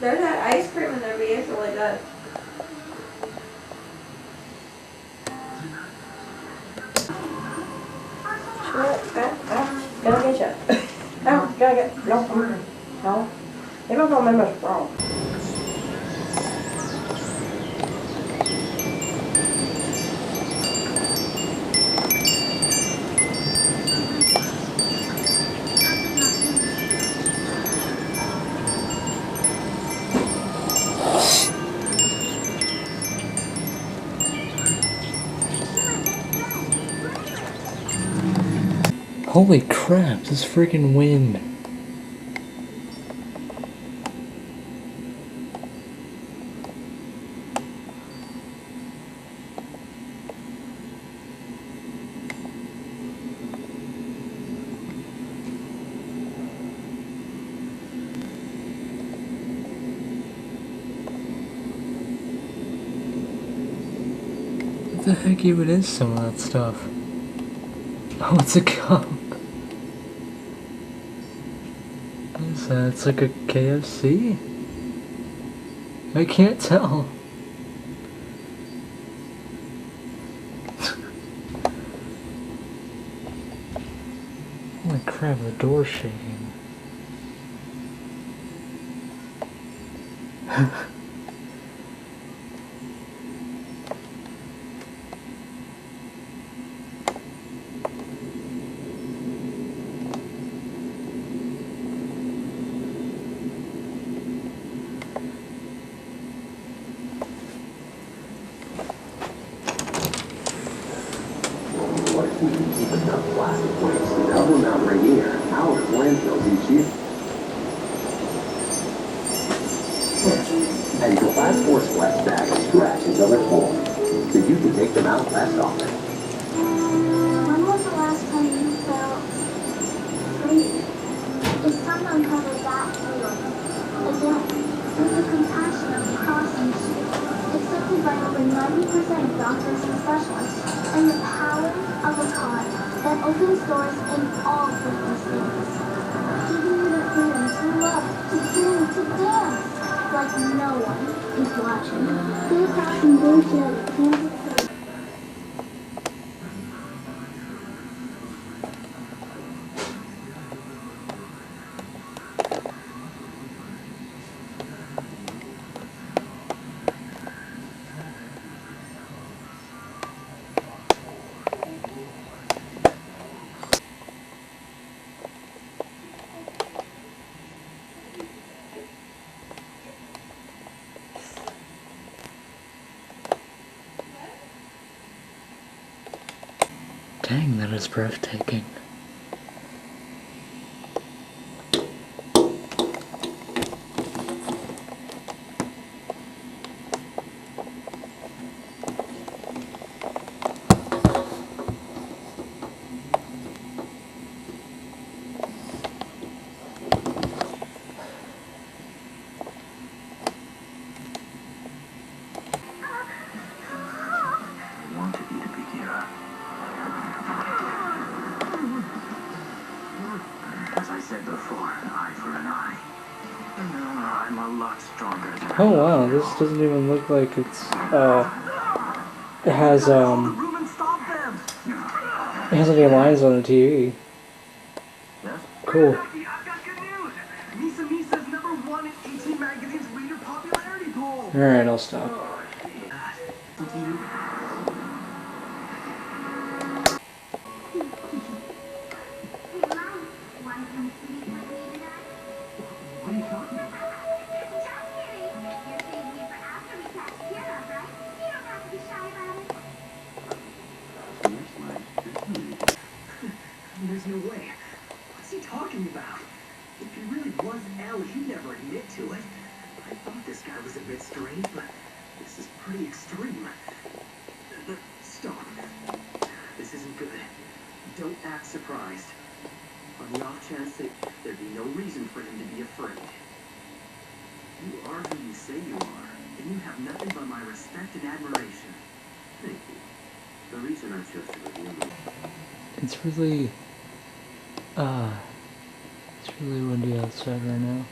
There's that ice cream in their vehicle like that. Can I get you? No, can I get? No, no. They don't remember what's wrong. Holy crap, this freaking wind. What the heck even is some of that stuff? Oh, it's a cup. What is that? It's like a KFC? I can't tell. Holy crap, the door's shaking. Keep enough plastic waste to cover Mount Rainier out of landfills each year. And glass or splash bags stretch until they're full, so you can take them out less often. When was the last time you felt free? It's time to uncover that feeling. Again, through the compassion of the crossing shield, accepted by over 90% of doctors and specialists, and the power of a pod that opens doors in all 50 states, giving you the freedom to love, to dream, to dance, like no one is watching. Blue Cross and Blue Shield, Kansas City. Dang, that is breathtaking. Oh wow, this doesn't even look like it's it has any lines on the TV. Cool. I've got good news. Misa Misa's #1 in 18 magazine's reader popularity poll. Alright, I'll stop. There's no way. What's he talking about? If he really was L, he'd never admit to it. I thought this guy was a bit strange, but this is pretty extreme. Stop. This isn't good. Don't act surprised. On the off chance that there'd be no reason for him to be afraid. You are who you say you are, and you have nothing but my respect and admiration. Thank you. The reason I chose to reveal you. It's really windy outside right now.